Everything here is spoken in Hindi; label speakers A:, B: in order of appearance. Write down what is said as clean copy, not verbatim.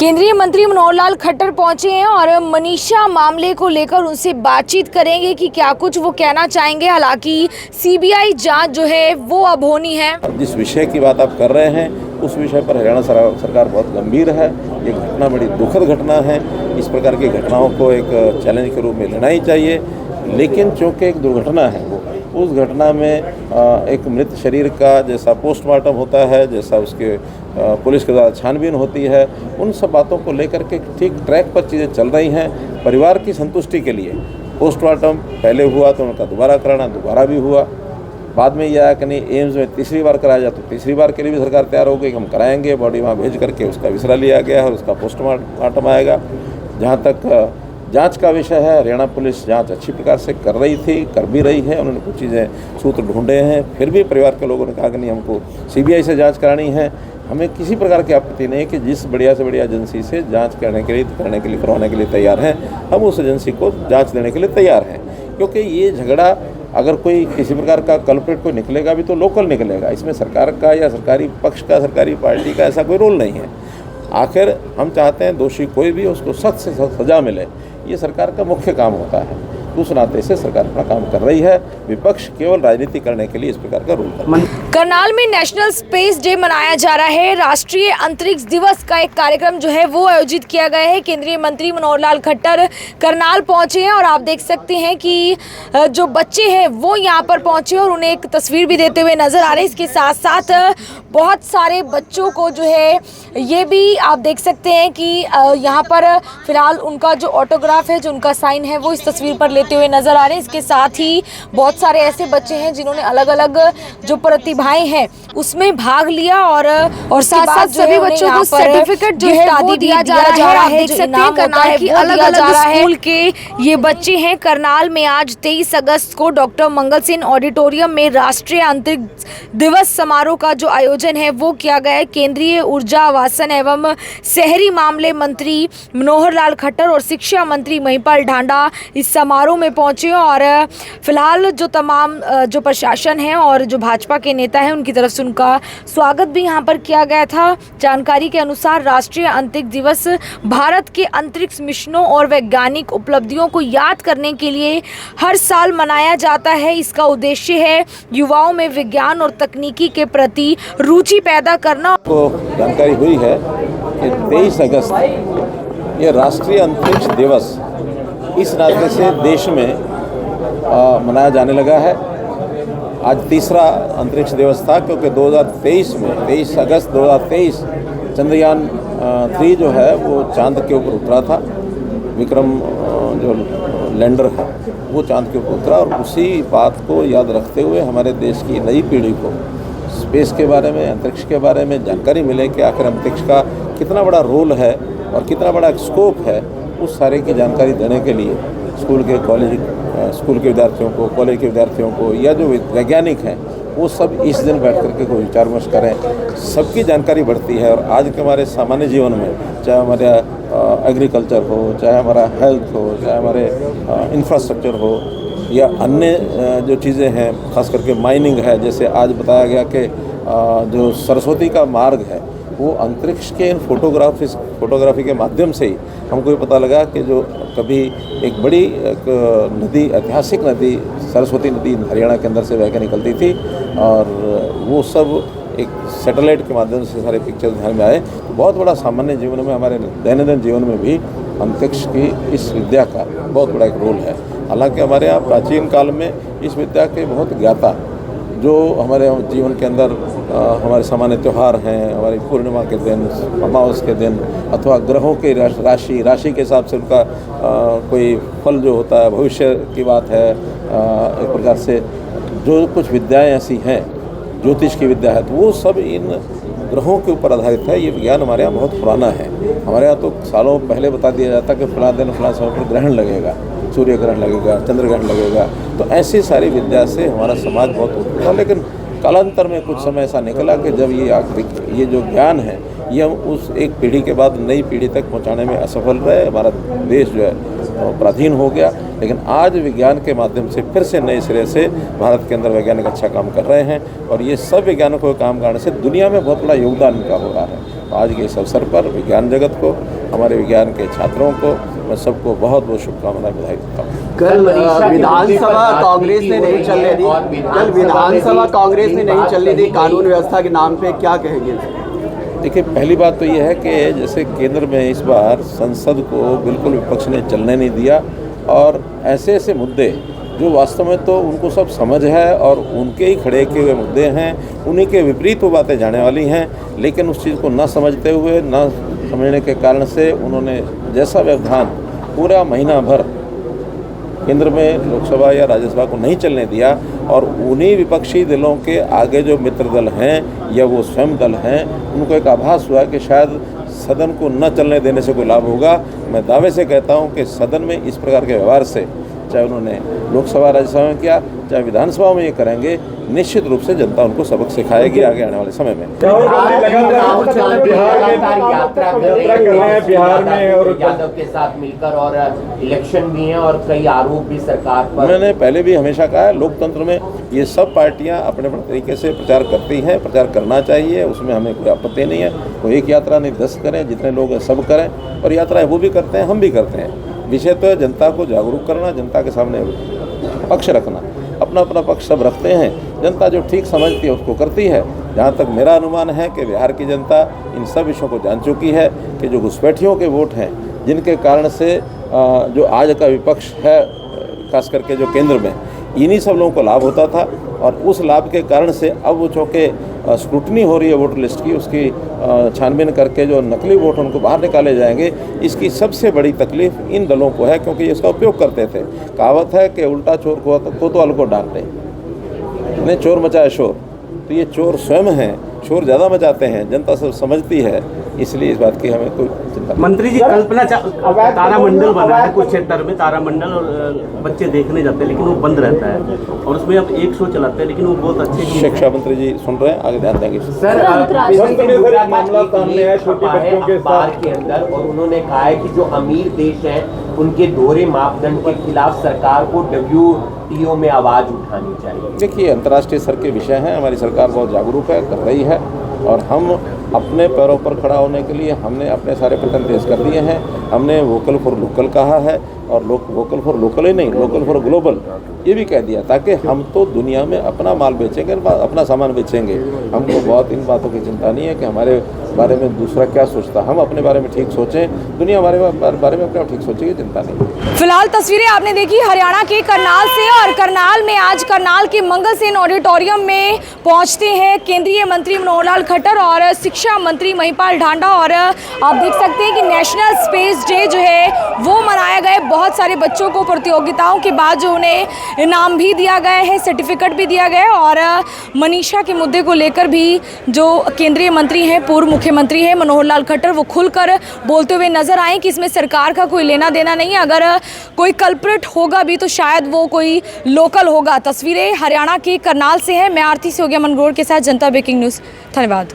A: केंद्रीय मंत्री मनोहर लाल खट्टर पहुंचे हैं और मनीषा मामले को लेकर उनसे बातचीत करेंगे कि क्या कुछ वो कहना चाहेंगे। हालांकि सीबीआई जांच जो है वो अब होनी है।
B: जिस विषय की बात आप कर रहे हैं उस विषय पर हरियाणा सरकार बहुत गंभीर है। ये घटना बड़ी दुखद घटना है। इस प्रकार की घटनाओं को एक चैलेंज के रूप में लेना ही चाहिए, लेकिन चूँकि एक दुर्घटना है वो उस घटना में एक मृत शरीर का जैसा पोस्टमार्टम होता है, जैसा उसके पुलिस के द्वारा छानबीन होती है, उन सब बातों को लेकर के ठीक ट्रैक पर चीज़ें चल रही हैं। परिवार की संतुष्टि के लिए पोस्टमार्टम पहले हुआ तो उनका दोबारा कराना, दोबारा भी हुआ। बाद में यह आया कि नहीं एम्स में तीसरी बार कराया जाए तो तीसरी बार के लिए भी सरकार तैयार हो गई कि हम कराएंगे। बॉडी वहाँ भेज करके उसका विसरा लिया गया है और उसका पोस्टमार्टम आएगा। जहाँ तक जांच का विषय है, हरियाणा पुलिस जांच अच्छी प्रकार से कर रही थी, कर भी रही है। उन्होंने कुछ चीज़ें सूत्र ढूंढे हैं, फिर भी परिवार के लोगों ने कहा कि नहीं हमको सीबीआई से जांच करानी है। हमें किसी प्रकार की आपत्ति नहीं है कि जिस बढ़िया से बढ़िया एजेंसी से जांच करवाने के लिए तैयार हैं, हम उस एजेंसी को जांच देने के लिए तैयार हैं। क्योंकि ये झगड़ा अगर कोई किसी प्रकार का कल्प्रिट कोई निकलेगा भी तो लोकल निकलेगा। इसमें सरकार का या सरकारी पक्ष का, सरकारी पार्टी का ऐसा कोई रोल नहीं है। आखिर हम चाहते हैं दोषी कोई भी उसको सख्त से सख्त सजा मिले, ये सरकार का मुख्य काम होता है। उस नाते से सरकार अपना काम कर रही है। विपक्ष केवल राजनीति करने के लिए इस प्रकार का रूल कर है।
A: करनाल में नेशनल स्पेस डे मनाया जा रहा है। राष्ट्रीय अंतरिक्ष दिवस का एक कार्यक्रम जो है वो आयोजित किया गया है। केंद्रीय मंत्री मनोहर लाल खट्टर करनाल पहुंचे हैं और आप देख सकते हैं कि जो बच्चे हैं वो यहाँ पर पहुंचे और उन्हें एक तस्वीर भी देते हुए नजर आ रहे हैं। इसके साथ साथ बहुत सारे बच्चों को जो है ये भी आप देख सकते हैं कि यहाँ पर फिलहाल उनका जो ऑटोग्राफ है, जो उनका साइन है, वो इस तस्वीर पर लेते हुए नजर आ रहे हैं। इसके साथ ही बहुत सारे ऐसे बच्चे हैं जिन्होंने अलग अलग जो प्रतिभाएं हैं उसमें भाग लिया और साथ साथ सभी बच्चों को सर्टिफिकेट जो है वो दिया जा रहा है। देख सकते हैं करनाल की अलग अलग स्कूल के ये बच्चे हैं। करनाल में आज 23 अगस्त को डॉक्टर मंगल सेन ऑडिटोरियम में राष्ट्रीय अंतरिक्ष दिवस समारोह का जो आयोजन है वो किया गया है। केंद्रीय ऊर्जा, आवासन एवं शहरी मामले मंत्री मनोहर लाल खट्टर और शिक्षा मंत्री महिपाल ढांडा इस समारोह में पहुंचे और फिलहाल जो तमाम जो प्रशासन है और जो भाजपा के नेता हैं उनकी तरफ से उनका स्वागत भी यहां पर किया गया था। जानकारी के अनुसार राष्ट्रीय अंतरिक्ष दिवस भारत के अंतरिक्ष मिशनों और वैज्ञानिक उपलब्धियों को याद करने के लिए हर साल मनाया जाता है। इसका उद्देश्य है युवाओं में विज्ञान और तकनीकी के प्रति रुचि पैदा करना।
B: तो जानकारी हुई है कि 23 अगस्त ये राष्ट्रीय अंतरिक्ष दिवस इस नाते से देश में मनाया जाने लगा है। आज तीसरा अंतरिक्ष दिवस था क्योंकि 2023 में 23 अगस्त 2023 चंद्रयान 3 जो है वो चांद के ऊपर उतरा था। विक्रम जो लैंडर है वो चांद के ऊपर उतरा और उसी बात को याद रखते हुए हमारे देश की नई पीढ़ी को स्पेस के बारे में, अंतरिक्ष के बारे में जानकारी मिले कि आखिर अंतरिक्ष का कितना बड़ा रोल है और कितना बड़ा स्कोप है, उस सारे की जानकारी देने के लिए स्कूल के विद्यार्थियों को, कॉलेज के विद्यार्थियों को या जो वैज्ञानिक हैं वो सब इस दिन बैठ करके कोई विचार विमर्श करें। सबकी जानकारी बढ़ती है और आज के हमारे सामान्य जीवन में, चाहे हमारा एग्रीकल्चर हो, चाहे हमारा हेल्थ हो, चाहे हमारे इंफ्रास्ट्रक्चर हो या अन्य जो चीज़ें हैं, खास करके माइनिंग है। जैसे आज बताया गया कि जो सरस्वती का मार्ग है वो अंतरिक्ष के इन फोटोग्राफी के माध्यम से ही हमको ये पता लगा कि जो कभी एक बड़ी नदी, ऐतिहासिक नदी सरस्वती नदी हरियाणा के अंदर से बह के निकलती थी और वो सब एक सैटेलाइट के माध्यम से सारे पिक्चर्स ध्यान में आए। तो बहुत बड़ा सामान्य जीवन में, हमारे दैनंदिन जीवन में भी अंतरिक्ष की इस विद्या का बहुत बड़ा एक रोल है। हालांकि हमारे यहाँ प्राचीन काल में इस विद्या के बहुत ज्ञाता जो हमारे जीवन के अंदर हमारे सामान्य त्यौहार हैं, हमारी पूर्णिमा के दिन, अमावस के दिन अथवा ग्रहों की राशि के हिसाब से उनका कोई फल जो होता है, भविष्य की बात है। एक प्रकार से जो कुछ विद्याएं ऐसी हैं, ज्योतिष की विद्या है, तो वो सब इन ग्रहों के ऊपर आधारित है। ये विज्ञान हमारे यहाँ बहुत पुराना है। हमारे यहाँ तो सालों पहले बता दिया जाता कि फलां दिन फलां समय पर ग्रहण लगेगा, सूर्य ग्रहण लगेगा, चंद्र ग्रहण लगेगा। तो ऐसी सारी विद्या से हमारा समाज बहुत उपकृत था। लेकिन कालांतर में कुछ समय ऐसा निकला कि जब ये जो ज्ञान है ये हम उस एक पीढ़ी के बाद नई पीढ़ी तक पहुंचाने में असफल रहे। हमारा देश जो है पराधीन हो गया। लेकिन आज विज्ञान के माध्यम से फिर से नए सिरे से भारत के अंदर वैज्ञानिक अच्छा काम कर रहे हैं और ये सब वैज्ञानिकों के काम करने से दुनिया में बहुत बड़ा योगदान इनका हो रहा है। आज के इस अवसर पर विज्ञान जगत को हमारे विज्ञान के छात्रों को मैं सबको बहुत बहुत शुभकामनाएं बधाई देता हूँ।
C: कल विधानसभा कांग्रेस ने नहीं चलने दी, कल विधानसभा कांग्रेस ने नहीं चलने दी कानून व्यवस्था के नाम पे, क्या कहेंगे?
B: देखिए, पहली बात तो ये है कि जैसे केंद्र में इस बार संसद को बिल्कुल विपक्ष ने चलने नहीं दिया और ऐसे ऐसे मुद्दे जो वास्तव में तो उनको सब समझ है और उनके ही खड़े किए हुए मुद्दे हैं, उन्हीं के विपरीत वो बातें जाने वाली हैं, लेकिन उस चीज़ को न समझते हुए, न समझने के कारण से उन्होंने जैसा व्यवधान पूरा महीना भर केंद्र में लोकसभा या राज्यसभा को नहीं चलने दिया और उन्हीं विपक्षी दलों के आगे जो मित्र दल हैं या वो स्वयं दल हैं, उनको एक आभास हुआ कि शायद सदन को न चलने देने से कोई लाभ होगा। मैं दावे से कहता हूं कि सदन में इस प्रकार के व्यवहार से, चाहे उन्होंने लोकसभा राज्यसभा में किया, चाहे विधानसभा में ये करेंगे, निश्चित रूप से जनता उनको सबक सिखाएगी आगे आने वाले समय में।
D: बिहार में और यादव के साथ मिलकर और इलेक्शन भी हैं और कई आरोप भी सरकार पर।
B: मैंने पहले भी हमेशा कहा है, लोकतंत्र में ये सब पार्टियां अपने अपने तरीके से प्रचार करती हैं, प्रचार करना चाहिए, उसमें हमें कोई आपत्ति नहीं है। कोई एक यात्रा नहीं 10 करें, जितने लोग हैं सब करें, और यात्राएं वो भी करते हैं, हम भी करते हैं। विषय तो है जनता को जागरूक करना, जनता के सामने पक्ष रखना। अपना अपना पक्ष सब रखते हैं, जनता जो ठीक समझती है उसको करती है। जहाँ तक मेरा अनुमान है कि बिहार की जनता इन सब विषयों को जान चुकी है कि जो घुसपैठियों के वोट हैं, जिनके कारण से जो आज का विपक्ष है, खास करके जो केंद्र में, इन्हीं सब लोगों को लाभ होता था और उस लाभ के कारण से अब वो चूँकि स्क्रूटनी हो रही है वोटर लिस्ट की, उसकी छानबीन करके जो नकली वोट उनको बाहर निकाले जाएंगे, इसकी सबसे बड़ी तकलीफ इन दलों को है, क्योंकि इसका उपयोग करते थे। कहावत है कि उल्टा चोर को तो अलग डांट नहीं, चोर मचाए शोर। तो ये चोर स्वयं हैं, शोर ज़्यादा मचाते हैं, जनता सब समझती है, इसलिए इस बात की हमें कोई चिंता।
E: मंत्री जी, कल्पना तारामंडल बना है कुछ क्षेत्र में, तारामंडल, और बच्चे देखने जाते हैं लेकिन वो बंद रहता है और उसमें अब एक शो चलाते हैं, लेकिन वो बहुत अच्छे।
B: शिक्षा मंत्री जी सुन रहे हैं, आगे ध्यान देंगे।
D: सर, मामला सामने है छोटे बच्चों के साथ के अंदर, और उन्होंने कहा है कि जो अमीर देश हैं उनके दोहरे मापदंड के खिलाफ सरकार को WTO में आवाज उठानी चाहिए।
B: देखिए, अंतर्राष्ट्रीय स्तर के विषय हैं, हमारी सरकार बहुत जागरूक है, कर रही है, और हम अपने पैरों पर खड़ा होने के लिए हमने अपने सारे प्रयत्न तेज कर दिए हैं। हमने वोकल फॉर लोकल कहा है, और वोकल फॉर लोकल ही नहीं, लोकल फॉर ग्लोबल ये भी कह दिया, ताकि हम तो दुनिया में अपना माल बेचेंगे, अपना सामान बेचेंगे। हमको बहुत इन बातों की चिंता नहीं है कि हमारे बारे में दूसरा क्या सोचता, हम अपने बारे में ठीक सोचें, दुनिया हमारे बारे में अपने ठीक सोचेगी, चिंता नहीं।
A: फिलहाल तस्वीरें आपने देखी हरियाणा के करनाल से, और करनाल में आज करनाल के मंगल सेन ऑडिटोरियम में पहुंचते हैं केंद्रीय मंत्री मनोहर लाल खट्टर और शिक्षा मंत्री महिपाल ढांडा। और आप देख सकते हैं कि नेशनल स्पेस डे जो है वो मनाया गया। बहुत सारे बच्चों को प्रतियोगिताओं के बाद जो उन्हें इनाम भी दिया गया है, सर्टिफिकेट भी दिया गया है, और मनीषा के मुद्दे को लेकर भी जो केंद्रीय मंत्री हैं, पूर्व मुख्यमंत्री हैं मनोहर लाल खट्टर, वो खुलकर बोलते हुए नजर आए कि इसमें सरकार का कोई लेना देना नहीं है। अगर कोई कल्प्रिट होगा भी तो शायद वो कोई लोकल होगा। तस्वीरें हरियाणा के करनाल से है। मैं आरती सोगिया मनगोड़ के साथ जनता ब्रेकिंग न्यूज़। धन्यवाद।